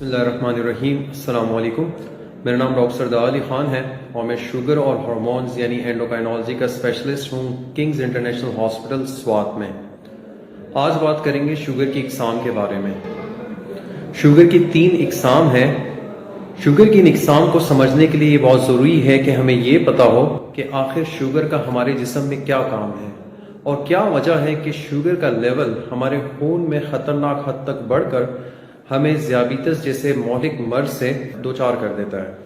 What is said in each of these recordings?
बिस्मिल्लाहिर्रहमानिर्रहीम। अस्सलाम वालेकुम। मेरा नाम डॉक्टर सरदार अली ख़ान है और मैं शुगर और हार्मोन्स यानी एंडोक्राइनोलॉजी का स्पेशलिस्ट हूँ किंग्स इंटरनेशनल हॉस्पिटल स्वात में। आज बात करेंगे शुगर की इकसाम के बारे में। शुगर की 3 इकसाम हैं। शुगर की इन इकसाम को समझने के लिए ये बहुत ज़रूरी है कि हमें ये पता हो कि आखिर शुगर का हमारे जिस्म में क्या काम है और क्या वजह है कि शुगर का लेवल हमारे खून में ख़तरनाक हद तक बढ़कर हमें ज़ियाबितस जैसे मौलिक मर्ज से दो चार कर देता है।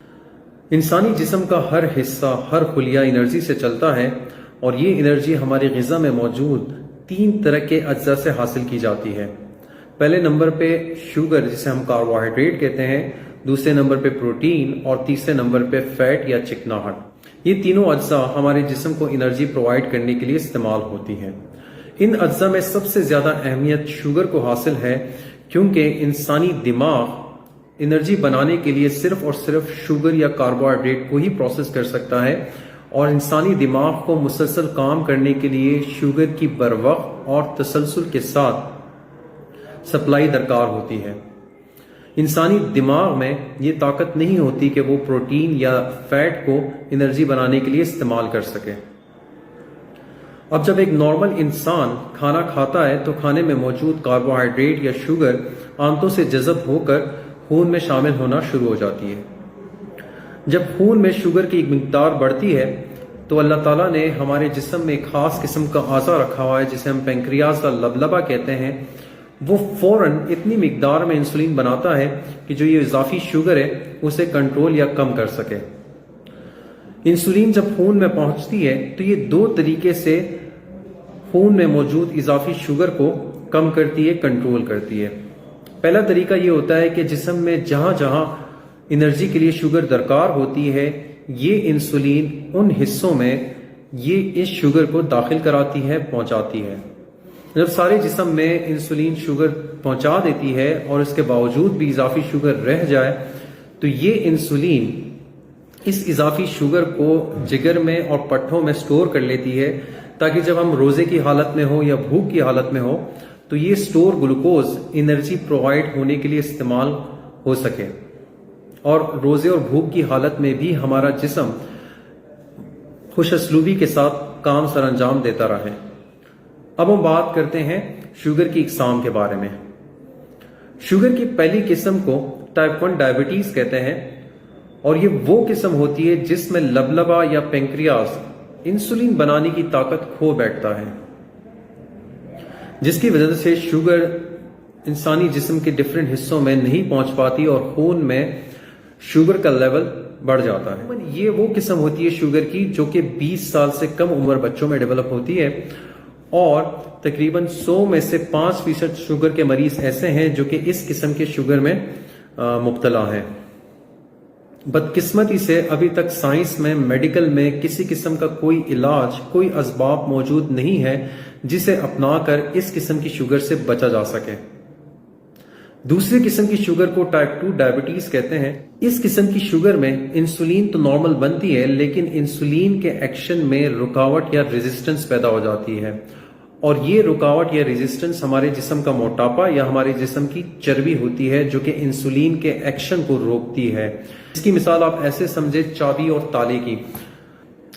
इंसानी जिस्म का हर हिस्सा, हर खुलिया एनर्जी से चलता है और ये एनर्जी हमारी ग़िज़ा में मौजूद 3 तरह के अज्जा से हासिल की जाती है। पहले नंबर पे शुगर जिसे हम कार्बोहाइड्रेट कहते हैं, दूसरे नंबर पे प्रोटीन और तीसरे नंबर पे फैट या चिकनाहट। ये तीनों अज्जा हमारे जिस्म को एनर्जी प्रोवाइड करने के लिए इस्तेमाल होती हैं। इन अज्जा में सबसे ज़्यादा अहमियत शुगर को हासिल है क्योंकि इंसानी दिमाग एनर्जी बनाने के लिए सिर्फ और सिर्फ शुगर या कार्बोहाइड्रेट को ही प्रोसेस कर सकता है और इंसानी दिमाग को मुसलसल काम करने के लिए शुगर की बरवक्त और तसलसल के साथ सप्लाई दरकार होती है। इंसानी दिमाग में ये ताकत नहीं होती कि वो प्रोटीन या फैट को एनर्जी बनाने के लिए इस्तेमाल कर सके। अब जब एक नॉर्मल इंसान खाना खाता है तो खाने में मौजूद कार्बोहाइड्रेट या शुगर आंतों से जज़ब होकर खून में शामिल होना शुरू हो जाती है। जब खून में शुगर की एक मिकदार बढ़ती है तो अल्लाह ताला ने हमारे जिस्म में एक खास किस्म का आज़ा रखा हुआ है जिसे हम पेंक्रियाज का लबलबा कहते हैं। वो फौरन इतनी मिकदार में इंसुलिन बनाता है कि जो ये इजाफी शुगर है उसे कंट्रोल या कम कर सके। इंसुलिन जब खून में पहुंचती है तो ये 2 तरीके से खून में मौजूद इजाफी शुगर को कम करती है, कंट्रोल करती है। पहला तरीका ये होता है कि जिस्म में जहां जहां एनर्जी के लिए शुगर दरकार होती है ये इंसुलिन उन हिस्सों में ये इस शुगर को दाखिल कराती है, पहुंचाती है। जब सारे जिस्म में इंसुलिन शुगर पहुंचा देती है और इसके बावजूद भी इजाफी शुगर रह जाए तो ये इंसुलिन इस इजाफी शुगर को जिगर में और पट्ठों में स्टोर कर लेती है ताकि जब हम रोजे की हालत में हो या भूख की हालत में हो तो ये स्टोर ग्लूकोज एनर्जी प्रोवाइड होने के लिए इस्तेमाल हो सके और रोजे और भूख की हालत में भी हमारा जिस्म खुशअस्लूबी के साथ काम सर अंजाम देता रहे। अब हम बात करते हैं शुगर की इकसाम के बारे में। शुगर की पहली किस्म को टाइप 1 डायबिटीज कहते हैं और ये वो किस्म होती है जिसमें लबलबा या पेंक्रियाज इंसुलिन बनाने की ताकत खो बैठता है, जिसकी वजह से शुगर इंसानी जिस्म के डिफरेंट हिस्सों में नहीं पहुंच पाती और खून में शुगर का लेवल बढ़ जाता है। ये वो किस्म होती है शुगर की जो कि 20 साल से कम उम्र बच्चों में डेवलप होती है और तकरीबन 100 में से 5% शुगर के मरीज ऐसे हैं जो कि इस किस्म के शुगर में मुब्तला हैं। बदकिस्मती से अभी तक साइंस में, मेडिकल में किसी किस्म का कोई इलाज, कोई असबाब मौजूद नहीं है जिसे अपनाकर इस किस्म की शुगर से बचा जा सके। दूसरी किस्म की शुगर को टाइप 2 डायबिटीज कहते हैं। इस किस्म की शुगर में इंसुलिन तो नॉर्मल बनती है लेकिन इंसुलिन के एक्शन में रुकावट या रेजिस्टेंस पैदा हो जाती है और ये रुकावट या रेजिस्टेंस हमारे जिस्म का मोटापा या हमारे जिस्म की चर्बी होती है जो कि इंसुलिन के एक्शन को रोकती है। इसकी मिसाल आप ऐसे समझे चाबी और ताले की।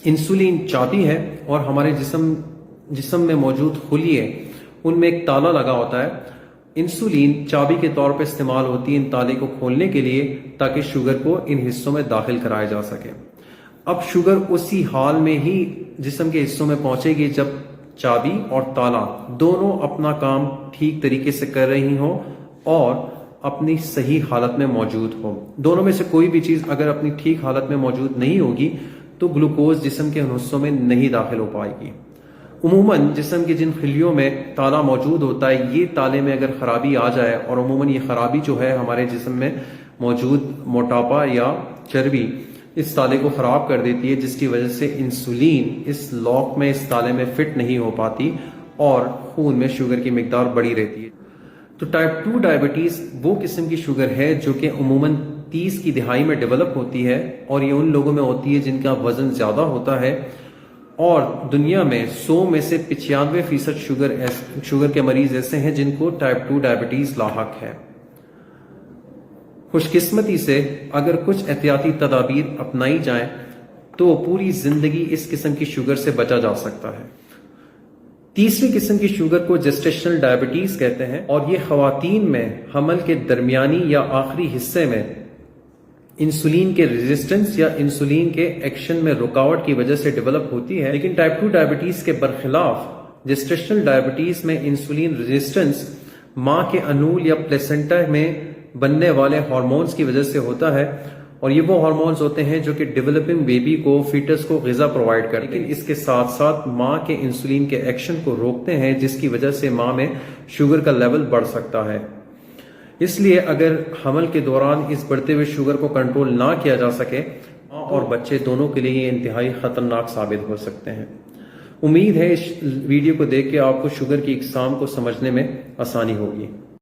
इंसुलिन चाबी है और हमारे जिस्म में मौजूद खुलिये उनमें एक ताला लगा होता है। इंसुलिन चाबी के तौर पर इस्तेमाल होती है इन ताले को खोलने के लिए ताकि शुगर को इन हिस्सों में दाखिल कराया जा सके। अब शुगर उसी हाल में ही जिस्म के हिस्सों में पहुंचेगी जब चाबी और ताला दोनों अपना काम ठीक तरीके से कर रही हो और अपनी सही हालत में मौजूद हो। दोनों में से कोई भी चीज अगर अपनी ठीक हालत में मौजूद नहीं होगी तो ग्लूकोज जिस्म के हिस्सों में नहीं दाखिल हो पाएगी। उमूमन जिस्म के जिन खिलियों में ताला मौजूद होता है ये ताले में अगर खराबी आ जाए और उमूमन ये खराबी जो है हमारे जिस्म में मौजूद मोटापा या चर्बी इस ताले को खराब कर देती है, जिसकी वजह से इंसुलिन इस लॉक में, इस ताले में फिट नहीं हो पाती और खून में शुगर की मिकदार बढ़ी रहती है। तो टाइप 2 डायबिटीज वो किस्म की शुगर है जो कि उमूमन 30 की दिहाई में डेवलप होती है और ये उन लोगों में होती है जिनका वजन ज्यादा होता है और दुनिया में 100 में से 95% शुगर के मरीज ऐसे हैं जिनको टाइप 2 डायबिटीज लाहक है। خوش قسمتی سے اگر کچھ احتیاطی تدابیر اپنائی جائیں تو پوری زندگی اس قسم کی شوگر سے بچا جا سکتا ہے۔ تیسری قسم کی شوگر کو جسٹیشنل ڈائبٹیز کہتے ہیں، اور یہ خواتین میں حمل کے درمیانی یا آخری حصے میں انسولین کے ریزسٹنس یا انسولین کے ایکشن میں رکاوٹ کی وجہ سے ڈیولپ ہوتی ہے۔ لیکن ٹائپ 2 ڈائبٹیز کے برخلاف جسٹیشنل ڈائبٹیز میں انسولین ریزسٹنس ماں کے انول یا پلیسنٹا میں بننے والے ہارمونز کی وجہ سے ہوتا ہے، اور یہ وہ ہارمونز ہوتے ہیں جو کہ ڈیولپنگ بیبی کو، فیٹس کو غذا پرووائڈ کرتے ہیں، لیکن اس کے ساتھ ساتھ ماں کے انسولین کے ایکشن کو روکتے ہیں، جس کی وجہ سے ماں میں شوگر کا لیول بڑھ سکتا ہے۔ اس لیے اگر حمل کے دوران اس بڑھتے ہوئے شوگر کو کنٹرول نہ کیا جا سکے، ماں اور بچے دونوں کے لیے یہ انتہائی خطرناک ثابت ہو سکتے ہیں۔ امید ہے اس ویڈیو کو دیکھ کے آپ کو شوگر کی اقسام کو سمجھنے میں آسانی ہوگی۔